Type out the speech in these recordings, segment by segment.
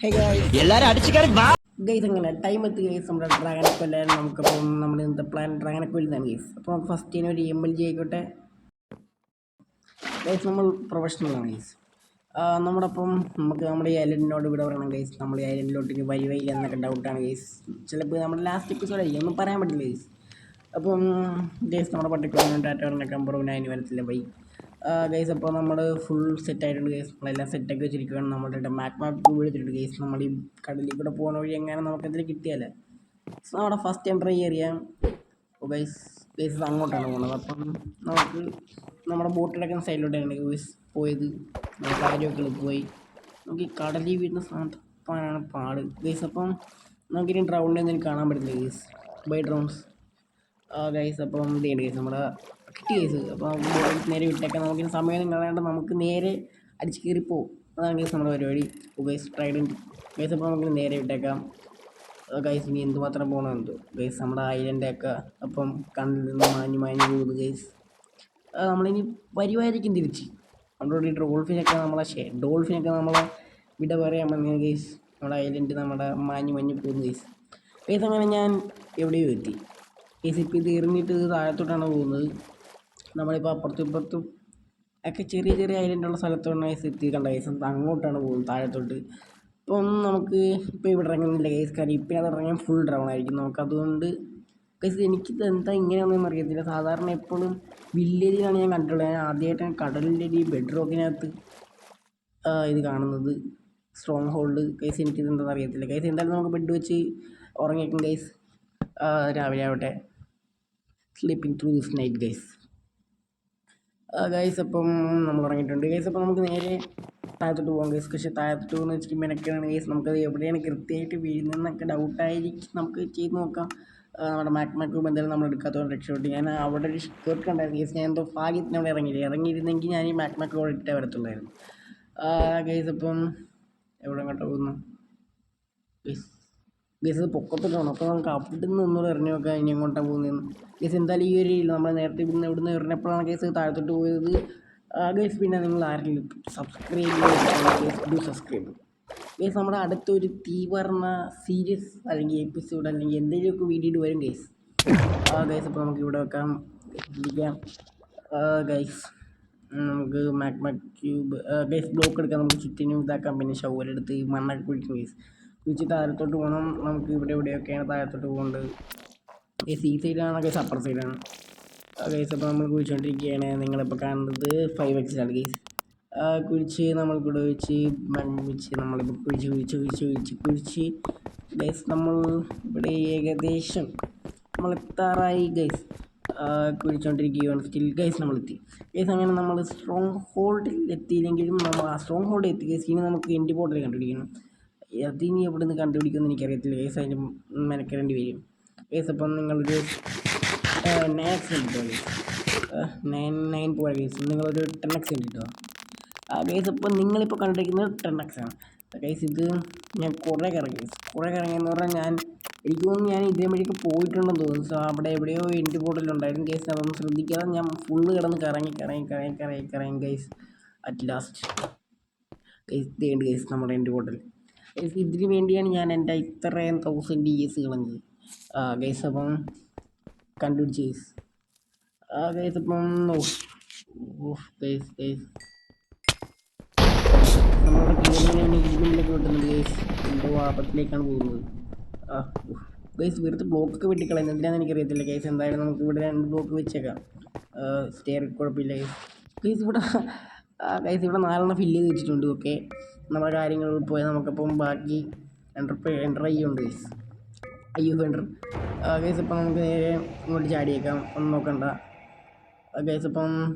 എല്ലാരും അടിച്ചു കയറി വാ. ഗൈസ് അങ്ങനെ ടൈം എത്തി ഗൈസ് നമ്മുടെ ഡ്രാഗനെ കൊല്ലാൻ നമുക്കപ്പം നമ്മുടെ ഇന്നത്തെ പ്ലാൻ ഡ്രാഗനെ കൊല്ലുന്നതാണ് ഗൈസ്. അപ്പോൾ ഫസ്റ്റ് ഇതിന് ഒരു MLG ആയിക്കോട്ടെ ഗൈസ്. നമ്മൾ പ്രൊഫഷണലാണ് ഗൈസ്. നമ്മുടെ അപ്പം നമ്മുടെ ഈ ഐലൻഡിനോട് ഇവിടെ പറയണം ഗൈസ്. നമ്മൾ ഈ ഐലൻഡിലോട്ട് വരികയില്ല എന്നൊക്കെ ഡൗട്ടാണ് ഗൈസ്. ചിലപ്പോൾ നമ്മുടെ ലാസ്റ്റ് എപ്പിസോഡ് ആയിരിക്കും, ഒന്നും പറയാൻ പറ്റില്ല ഗൈസ്. അപ്പം ഗൈസ് നമ്മുടെ പട്ടിക്കുള്ള ടാറ്റ പറഞ്ഞ കമ്പറും അതിന് വരത്തില്ല ബൈ ഗൈസ്. അപ്പോൾ നമ്മൾ ഫുൾ സെറ്റ് ആയിട്ടുണ്ട് ഗൈസ്. നമ്മളെല്ലാം സെറ്റാക്കി വെച്ചിരിക്കുകയാണ്. നമ്മളുടെ മാപ്പ് വീഴ്ത്തിട്ടുണ്ട് ഗൈസ്. നമ്മൾ ഈ കടലിൽ കൂടെ പോകുന്ന വഴി എങ്ങനെ നമുക്കെന്തെങ്കിലും കിട്ടിയാലേ നമ്മുടെ ഫസ്റ്റ് എൻട്രി ഏരിയ ഗൈസ്. അങ്ങോട്ടാണ് പോകുന്നത്. അപ്പം നമുക്ക് നമ്മുടെ ബോട്ട് കിടക്കുന്ന സൈഡിലോട്ടാണ് ഗൈസ് പോയത്. നമ്മൾ കാര്യമൊക്കെ പോയി നമുക്ക് ഈ കടലിൽ വീഴുന്ന സാധനപ്പാനാണ് പാട് ഗൈസ്. അപ്പം നമുക്കിനി ഡ്രൗണ്ട് എന്തെങ്കിലും കാണാൻ പറ്റില്ല ഗൈസ്. By drones guys. അപ്പം എന്ത് ചെയ്യേണ്ട ഗൈസ്, നമ്മുടെ കിട്ടി ഗൈസ്. അപ്പം നേരെ വിട്ടേക്കാം. നമുക്കിനി സമയം കളയാണ്ട് നമുക്ക് നേരെ അടിച്ച് കയറിപ്പോവും. അതാണ് ഗൈസ് നമ്മുടെ പരിപാടി. Guys trident guys. അപ്പോൾ നമുക്ക് നേരെ വിട്ടേക്കാം ഗൈസ്. ഇനി എന്തുമാത്രം പോകണമെന്തോ ഗൈസ്. നമ്മുടെ ഐലൻഡൊക്കെ അപ്പം കണ്ണിൽ നിന്ന് മാഞ്ഞു പോകുന്നു ഗൈസ്. നമ്മളിനി വരുമായിരിക്കും തിരിച്ച്. നമ്മുടെ ഡോൾഫിനൊക്കെ നമ്മളെ വിട പറയാൻ വന്നു ഗൈസ്. നമ്മുടെ ഐലൻഡ് നമ്മുടെ മാഞ്ഞു പോകുന്നു ഗൈസ്. ഗൈസ് അങ്ങനെ ഞാൻ എവിടെയോ എത്തി ഗൈസ്. ഇപ്പോൾ ഇത് എറിഞ്ഞിട്ട് താഴത്തോട്ടാണ് പോകുന്നത്. നമ്മളിപ്പോൾ അപ്പുറത്തും ഇപ്പുറത്തും ഒക്കെ ചെറിയ ഐലൻഡുള്ള സ്ഥലത്തോട്ടാണ് ഗൈസ് എത്തി കണ്ട ഗൈസ്. അങ്ങോട്ടാണ് പോകുന്നത് താഴത്തോട്ട്. ഇപ്പം നമുക്ക് ഇപ്പോൾ ഇവിടെ ഇറങ്ങുന്നില്ല ഗൈസ്. കാര്യം ഇപ്പം അത് ഇറങ്ങാൻ ഫുൾ ഡ്രൗൺ ആയിരിക്കും നമുക്കതുകൊണ്ട് ഗൈസ്. എനിക്കിത് എന്താ ഇങ്ങനെയൊന്നും അറിയത്തില്ല. സാധാരണ എപ്പോഴും വില്ലേജിലാണ് ഞാൻ കണ്ടിട്ടുള്ളത്. ഞാൻ ആദ്യമായിട്ടാണ് കടലിൻ്റെ ഈ ബെഡ് റോക്കിനകത്ത് ഇത് കാണുന്നത്, സ്ട്രോങ് ഹോൾഡ് ഗൈസ്. എനിക്കിത് എന്താണെന്ന് അറിയത്തില്ല ഗൈസ്. എന്തായാലും നമുക്ക് ബെഡ് വെച്ച് ഉറങ്ങിയേക്കും ഗൈസ്. രാവിലെ ആവട്ടെ. Sleeping through this night guys. Guys അപ്പം നമ്മൾ ഉറങ്ങിയിട്ടുണ്ട് ഗൈസ്. അപ്പോൾ നമുക്ക് നേരെ താഴത്തോട്ട് പോകാം ഗൈസ്. പക്ഷേ താഴത്തോട്ട് പോകുന്ന വെച്ചിട്ട് മെനക്കാണ് ഗൈസ്. നമുക്കത് എവിടെയാണ് കൃത്യമായിട്ട് വീഴുന്നതെന്നൊക്കെ ഡൗട്ടായിരിക്കും. നമുക്ക് ചെയ്ത് നോക്കാം. നമ്മുടെ മാക്രൂം എന്തായാലും നമ്മൾ എടുക്കാത്തതുകൊണ്ട് രക്ഷപ്പെട്ടു. ഞാൻ അവിടെ ഒരു കേൾക്കുന്നുണ്ടായിരുന്നു ഗൈസ്. ഞാൻ എന്തോ ഭാഗ്യത്തിന് അവിടെ ഇറങ്ങിയിരുന്നെങ്കിൽ ഞാൻ ഈ മാക്രൂം ഇട്ടേ വരത്തുള്ളായിരുന്നു ഗൈസ്. അപ്പം എവിടെ അങ്ങോട്ട് പോകുന്നു ഗൈസ്. അത് പൊക്കത്തോട്ടാണ്. അപ്പോൾ നമുക്ക് അവിടെ നിന്ന് ഒന്നുകൂടെ എറിഞ്ഞു നോക്കാം ഇനി എങ്ങോട്ടാണ് പോകുന്നതെന്ന് ഗൈസ്. എന്തായാലും ഈ ഒരു നമ്മൾ നേരത്തെ ഇവിടുന്ന് എറിഞ്ഞപ്പോഴാണ് ഗൈസ് താഴത്തോട്ട് പോയത് ഗൈസ്. പിന്നെ നിങ്ങൾ ആരെങ്കിലും സബ്സ്ക്രൈബ് ഗൈസ്. നമ്മുടെ അടുത്തൊരു തീവർന്ന സീരീസ് അല്ലെങ്കിൽ എപ്പിസോഡ് അല്ലെങ്കിൽ എന്തെങ്കിലുമൊക്കെ വീഡിയോ വരും ഗൈസ്. ഗൈസ് അപ്പോൾ നമുക്ക് ഇവിടെ വെക്കാം ഗൈസ്. നമുക്ക് ക്യൂബ് ഗൈസ് ബ്ലോക്ക് എടുക്കാം. നമുക്ക് ചുറ്റിനും ഇതാക്കാം. പിന്നെ ഷവലെടുത്ത് മണ്ണൊക്കെ കുഴിക്കും ഗൈസ്. കുഴിച്ച് താഴത്തോട്ട് പോകണം. നമുക്ക് എവിടെയൊക്കെയാണ് താഴത്തോട്ട് പോകേണ്ടത് ഗൈസ്. ഈ സൈഡാണ് ഗൈസ്, അപ്പർ സൈഡാണ് ഗൈസ്. അപ്പോൾ നമ്മൾ കുഴിച്ചുകൊണ്ടിരിക്കുകയാണ്. നിങ്ങളിപ്പോൾ കാണുന്നത് 5x ഗൈസ്. കുഴിച്ച് നമ്മൾക്കിവിടെ വെച്ച് മണ്ണ് വെച്ച് നമ്മളിപ്പോൾ കുഴിച്ച് ഗൈസ്. നമ്മൾ ഇവിടെ ഏകദേശം നമ്മൾ എത്താറായി ഗൈസ്. കുഴിച്ചുകൊണ്ടിരിക്കുകയാണ് സ്റ്റിൽ ഗൈസ്. നമ്മളെത്തി ഗൈസ്. അങ്ങനെ നമ്മൾ സ്ട്രോങ് ഹോൾഡിൽ എത്തിയില്ലെങ്കിലും നമ്മൾ ആ സ്ട്രോങ് ഹോൾഡിൽ എത്തി ഗൈസ്. ഇനി നമുക്ക് എൻഡ് പോർട്ടൽ കണ്ടുപിടിക്കണം. അതിനി എവിടെ നിന്ന് കണ്ടുപിടിക്കുമെന്ന് എനിക്കറിയത്തില്ല ഗൈസ്. അതിന് മെനക്കെടേണ്ടി വരും ഗൈസ്. അപ്പം നിങ്ങളൊരു 9x കണ്ടിട്ടോ ഗൈസ്. 9 പോരാ ഗൈസ്. നിങ്ങളൊരു 10x കണ്ടിട്ടോ ഗൈസ്. അപ്പം നിങ്ങളിപ്പോൾ കണ്ടിരിക്കുന്നത് 10x ആണ് ഗൈസ്. ഇത് ഞാൻ കുറേ കറങ്ങിയെന്ന് പറഞ്ഞാൽ എനിക്ക് തോന്നുന്നു ഞാൻ ഇതേ വഴിക്ക് പോയിട്ടുണ്ടെന്ന് തോന്നുന്നു. സോ അവിടെ എവിടെയോ എൻഡ് പോർട്ടലുണ്ടായിരുന്നു ഗൈസ്. അതൊന്നും ശ്രദ്ധിക്കാതെ ഞാൻ ഫുള്ള് കിടന്ന് കറങ്ങി ഗൈസ്. അറ്റ് ലാസ്റ്റ് ഗൈസ് ഇതേണ്ട് ഗൈസ് നമ്മുടെ എൻഡ് പോർട്ടൽ ഗൈസ്. ഇതിന് വേണ്ടിയാണ് ഞാൻ എൻ്റെ ഇത്രയും 1000 years കളഞ്ഞത് ഗൈസ്. അപ്പം കണ്ടുപിടിച്ച് ഗൈസ്. ഗൈസ് അപ്പം ഗൈസ് നമ്മളിവിടെ ഇരുമ്പിലൊക്കെ വെട്ടുന്നുണ്ട് ഗൈസ്. എന്തോ ആപത്തിലേക്കാണ് പോകുന്നത് ഗൈസ്. വെറുതെ ബ്ലോക്കൊക്കെ വെട്ടിക്കളയുന്നത് എന്തിനാണെന്ന് എനിക്കറിയത്തില്ല ഗൈസ്. എന്തായാലും നമുക്ക് ഇവിടെ 2 ബ്ലോക്ക് വെച്ചേക്കാം. സ്റ്റെയർ കുഴപ്പമില്ല ഗൈസ്. ഇവിടെ 4 ഫില്ല് ചെയ്ത് വെച്ചിട്ടുണ്ട്. ഓക്കെ, നമ്മുടെ കാര്യങ്ങൾ പോയാൽ നമുക്കപ്പം ബാക്കി എൻ്റർ ചെയ്യുന്നുണ്ട് ഗൈസ്. Enter guys. അപ്പം നമുക്ക് നേരെ ഇങ്ങോട്ട് ചാടിയേക്കാം. ഒന്നും നോക്കണ്ട ഗൈസ്. അപ്പം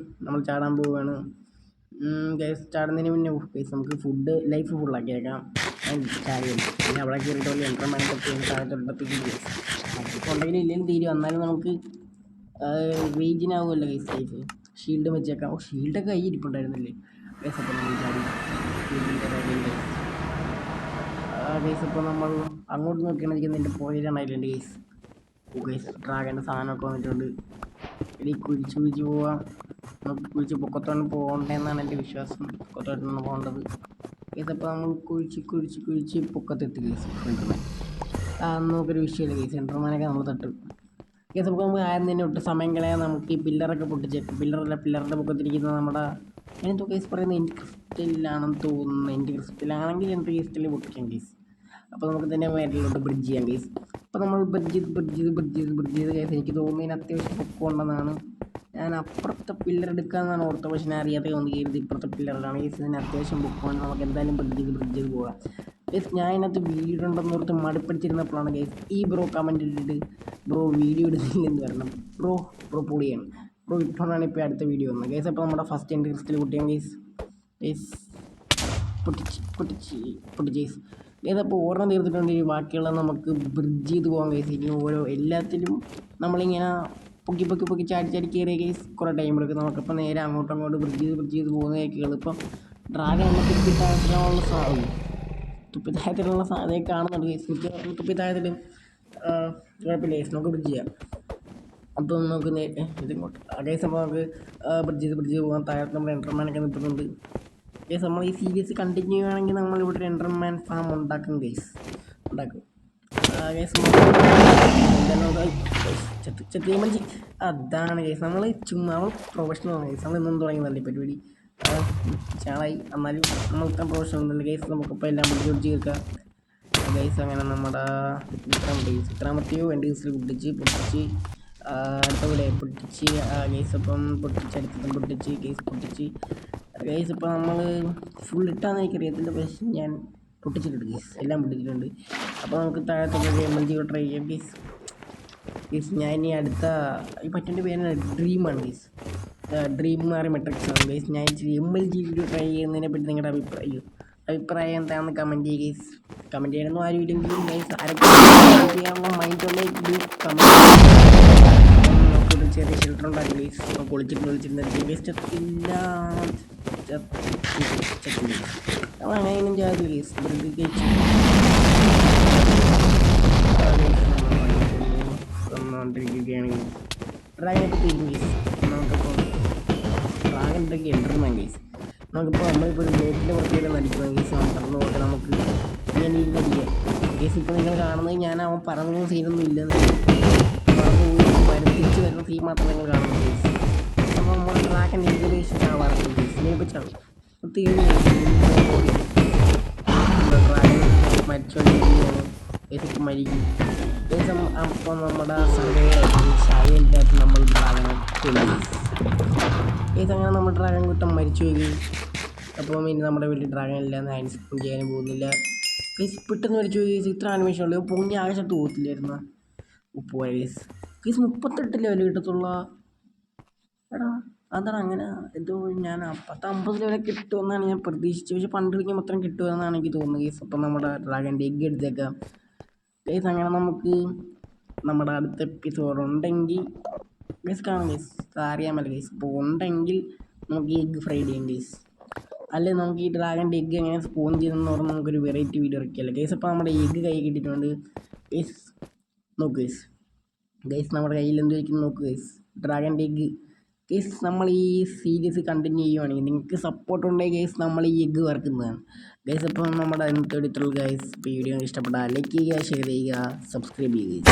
നമ്മൾ ചാടാൻ പോവുകയാണ് ഗൈസ്. ചാടുന്നതിന് മുന്നേ ഗൈസ് നമുക്ക് ലൈഫ് ഫുള്ളാക്കിയേക്കാം. ചാടിയുണ്ട് പിന്നെ അവിടെ കയറിയിട്ട് വലിയ എൻ്റർമെൻ്റൊക്കെ താഴത്തോട്ടത്തേക്ക് ഗൈസ്. അതിപ്പോൾ ഉണ്ടെങ്കിലും ഇല്ലെങ്കിലും തീരും. എന്നാലും നമുക്ക് റീജിനാവുമല്ലോ ഗൈസ് ലൈഫ്. ഷീൽഡ് വെച്ചേക്കാം. ഷീൽഡൊക്കെ കൈ ഇരിപ്പുണ്ടായിരുന്നില്ലേ ഗൈസ്. അപ്പോൾ നമ്മൾ ചാടി ഗൈസ്. ഇപ്പോൾ നമ്മൾ അങ്ങോട്ട് നോക്കിയാണെങ്കിൽ എൻ്റെ പോയിലാണ് ഐലൻഡ് ഗൈസ്. ഗൈസ് ഡ്രാഗൻ്റെ സാധനമൊക്കെ വന്നിട്ടുണ്ട്. ഇനി കുഴിച്ച് പോവാം. നമുക്ക് കുഴിച്ച് പൊക്കത്തോണ്ട് പോകണ്ടെന്നാണ് എൻ്റെ വിശ്വാസം. പൊക്കത്തോട്ടാണ് പോകേണ്ടത് ഇതിപ്പോൾ നമ്മൾ കുഴിച്ച് പൊക്കത്തെത്തി കേസ് എൻ്റർമാൻ. നമുക്കൊരു വിഷയമില്ല കേസ്, എൻ്റർമാനൊക്കെ നമ്മൾ തട്ടും കേസ്. അപ്പോൾ നമുക്ക് ആരും തന്നെ ഒട്ടും സമയം കളയാൻ നമുക്ക് ഈ പില്ലറൊക്കെ പൊട്ടിച്ചേക്കും. പില്ലറിൻ്റെ പൊക്കത്തിരിക്കുന്ന നമ്മുടെ എന്തോ കേസ് പറയുന്നത് എൻ്റെ ക്രിസ്റ്റലിലാണെന്ന് തോന്നുന്നു. എൻ്റെ ക്രിസ്റ്റലാണെങ്കിൽ എൻ്റെ ക്രിസ്റ്റലിൽ പൊട്ടിക്കാം കേസ്. അപ്പോൾ നമുക്ക് തന്നെ മേലിലോട്ട് ബ്രിഡ്ജ് ചെയ്യാം കേസ്. അപ്പോൾ നമ്മൾ ബ്രിഡ്ജ് ചെയ്ത് കേസ്. എനിക്ക് തോന്നുന്നതിന് അത്യാവശ്യം പൊക്കമുണ്ടെന്നാണ്. ഞാൻ അപ്പുറത്തെ പില്ലർ എടുക്കാമെന്നാണ് ഓർത്തത്, പക്ഷേ ഞാൻ അറിയാതെ ഒന്ന് കയറി ഇപ്പുറത്തെ പില്ലറിലാണ് കേസ്. ഇതിന് അത്യാവശ്യം പൊക്കമാണ്, നമുക്ക് എന്തായാലും ബ്രിഡ്ജ് ചെയ്ത് പോകാം കേസ്. ഞാൻ ഇതിനകത്ത് വീഡിയോ ഉണ്ടെന്ന് ഓർത്ത് മടുപ്പിച്ചിരുന്നപ്പോഴാണ് കേസ് ഈ ബ്രോ കമൻറ്റ് ഇട്ടിട്ട് ബ്രോ വീഡിയോ ഇടുന്നില്ലെന്ന് വരണം. ബ്രോ പൊളിയാണ് ബ്രോ. ഇപ്പോഴാണ് ഇപ്പോൾ അടുത്ത വീഡിയോ വന്നത് കേസ്. അപ്പോൾ നമ്മുടെ ഫസ്റ്റ് എൻ്റെ ക്രിസ്റ്റൽ പൊട്ടിയാണ് കേസ്. പൊട്ടിച്ച് ഏതപ്പോൾ ഓർമ്മ തീർത്തിട്ടുണ്ടെങ്കിൽ ബാക്കിയുള്ള നമുക്ക് ബ്രിഡ്ജ് ചെയ്ത് പോകാൻ കേസ്. ഇനി ഓരോ എല്ലാത്തിലും നമ്മളിങ്ങനെ പൊക്കി ചാടി കയറിയ കേസ് കുറേ ടൈം എടുക്കും. നമുക്കിപ്പോൾ നേരെ അങ്ങോട്ട് ബ്രിഡ്ജ് ചെയ്ത് പോകുന്നതൊക്കെ എളുപ്പം. ഡ്രാഗൺ എന്നെ തുപ്പിത്താഴത്തിലുള്ള സാധ്യത കാണുന്നുണ്ട് കേസ്. തുപ്പിത്താഴത്തിലും കുഴപ്പമില്ല കേസ്, നമുക്ക് ബ്രിഡ്ജ് ചെയ്യാം. അപ്പം നമുക്ക് ഇതിങ്ങോട്ട് അതേ സമയം നമുക്ക് ബ്രിഡ്ജ് ചെയ്ത് പോകാൻ. താഴത്ത് നമ്മുടെ എൻ്റർമാനൊക്കെ നിൽക്കുന്നുണ്ട് കേസ്. നമ്മൾ ഈ സീരീസ് കണ്ടിന്യൂ ചെയ്യുകയാണെങ്കിൽ നമ്മളിവിടെ ഒരു എൻ്റർമാൻ ഫാം ഉണ്ടാക്കും കേസ്. അതാണ് കേസ്. നമ്മൾ പ്രൊഫഷണൽ കേസ്. നമ്മൾ ഇന്നും തുടങ്ങിയതല്ലേ പരിപാടി. ചാളായി എന്നാലും നമ്മൾ ഇത്ര പ്രൊഫഷണൽ ഒന്നുമില്ല കേസ്. നമുക്കിപ്പോൾ എല്ലാം ബ്രിഡ്ജ് തീർക്കാം കേസ്. അങ്ങനെ നമ്മുടെ ഇത്രാമത്തെയോ എൻ്റെ കേസിൽ പൊട്ടിച്ച് അടുത്തവിടെ പൊട്ടിച്ച് കേസ്. അപ്പം അടുത്തതും പൊട്ടിച്ച് കേസ്. ഇപ്പോൾ നമ്മൾ ഫുൾ ഇട്ടാന്ന് എനിക്കറിയത്തില്ല, പക്ഷേ ഞാൻ പൊട്ടിച്ചിട്ടുണ്ട് കേസ്. എല്ലാം പൊട്ടിച്ചിട്ടുണ്ട്. അപ്പോൾ നമുക്ക് താഴത്തേക്ക് MLG ട്രൈ ചെയ്യാം കേസ്. ഞാൻ ഇനി അടുത്ത ഈ പറ്റിൻ്റെ പേരാണ് ഡ്രീമാണ് കേസ്. ഡ്രീം മാറി മെട്രിക്സ് ആണ് കേസ്. ഞാൻ MLG വീഡിയോ ട്രൈ ചെയ്യുന്നതിനെ പറ്റി നിങ്ങളുടെ അഭിപ്രായം എന്താണെന്ന് കമൻറ്റ് ചെയ്യുക കേസ്. കമൻറ്റ് ചെയ്യണമെന്നും ആരും ഇല്ലെങ്കിലും കേസ് ആരൊക്കെ ചെയ്യാനുള്ള മൈൻഡുള്ള നമുക്കൊരു ചെറിയ ഷെൽട്ടർ ഉണ്ടാക്കും കേസ്. നമുക്ക് ഒളിച്ചിരുന്ന വേസ്റ്റ് ഇല്ല. നമ്മളങ്ങനെയും ചെയ്യാതില്ല കേസ്. വന്നുകൊണ്ടിരിക്കുകയാണ് ഡ്രാഗനെ പറ്റി കേസ്. നമുക്കിപ്പോൾ ഡ്രാഗൻ്റെ എൻ്റർമാൻ കേസ്. നമ്മളിപ്പോൾ ഒരു ബ്ലോക്കിൻ്റെ പുറത്തേക്ക് നടിക്കുന്ന കേസ്. നോക്കാം നമുക്ക് ഇങ്ങനെ ഇരുന്നടിക്കാം കേസ്. ഇപ്പോൾ നിങ്ങൾ കാണുന്നത് ഞാൻ അവൻ പറഞ്ഞ സീനൊന്നും ഇല്ലെന്ന് തിരിച്ച് വരുന്ന സീൻ മാത്രം നിങ്ങൾ കാണുന്നത് കേസ്. അപ്പോൾ നമ്മൾ ഡ്രാഗൻ ഇൻക്യുബേഷൻ ആവാറുണ്ട് കേസ്. ഇതിനെപ്പോൾ ഡ്രാഗൻ മരിച്ചുകൊണ്ടിരിക്കുകയാണ് മരിക്കും കേസ്. അപ്പോൾ നമ്മുടെ ശായയില്ലാത്ത നമ്മൾ ഡ്രാഗനെ കൊല്ലും കേസ്. അങ്ങനെ നമ്മൾ ഡ്രാഗൻ കൂട്ടം മരിച്ചു പോയി. അപ്പം ഇനി നമ്മുടെ വീട്ടിൽ ഡ്രാഗൻ ഇല്ല, ആനിമേഷൻ ചെയ്യാനും പോകുന്നില്ല കേസ്. പെട്ടെന്ന് മരിച്ചു പോയി കേസ്. ഇത്ര ആനിമേഷൻ ഉള്ളൂ. പൊങ്ങി ആകാശത്ത് പോകത്തില്ലായിരുന്നു. പോയ കേസ്. കേസ് 38 ലെവൽ കിട്ടത്തുള്ള എടാ അതാണ് അങ്ങനെ എന്തോ. ഞാൻ 50 ലെവലൊക്കെ കിട്ടുമെന്നാണ് ഞാൻ പ്രതീക്ഷിച്ചത്, പക്ഷേ പണ്ട് കളിക്കുമ്പോൾ അത്രയും കിട്ടുമെന്നാണ് എനിക്ക് തോന്നുന്നത് കേസ്. അപ്പം നമ്മുടെ ഡ്രാഗൻ്റെ എഗ്ഗ് എടുത്തേക്കാം കേസ്. അങ്ങനെ നമുക്ക് നമ്മുടെ അടുത്ത എപ്പിസോഡ് ഉണ്ടെങ്കിൽ കേസ് കാണാം കേസ്. അറിയാമല്ലോ കേസ്. അപ്പോൾ ഉണ്ടെങ്കിൽ നമുക്ക് ഈ എഗ്ഗ് ഫ്രൈ ചെയ്യാം കേസ്. അല്ലെങ്കിൽ നമുക്ക് ഈ ഡ്രാഗൻ്റെ എഗ്ഗ് എങ്ങനെ സ്പോൺ ചെയ്യുന്നതെന്ന് പറഞ്ഞാൽ നമുക്കൊരു വെറൈറ്റി വീഡിയോ ഇറക്കിയല്ലോ കേസ്. അപ്പോൾ നമ്മുടെ എഗ്ഗ് കൈ കിട്ടിയിട്ടുണ്ട് കേസ്. നോക്ക് കേസ് നമ്മുടെ കയ്യിൽ എന്ത് വയ്ക്കുന്നു നോക്ക് കേസ്. ഡ്രാഗൻ്റെ egg case. നമ്മൾ ഈ സീരീസ് കണ്ടിന്യൂ ചെയ്യുവാണെങ്കിൽ നിങ്ങൾക്ക് സപ്പോർട്ട് ഉണ്ടെങ്കിൽ കേസ് നമ്മൾ ഈ എഗ്ഗ് വറക്കുന്നതാണ് കേസ്. അപ്പം നമ്മുടെ ഇന്നത്തെ എടുത്തുള്ള കേസ് വീഡിയോ ഇഷ്ടപ്പെട്ടാൽ ലൈക്ക് ചെയ്യുക, ഷെയർ ചെയ്യുക, സബ്സ്ക്രൈബ് ചെയ്യുക.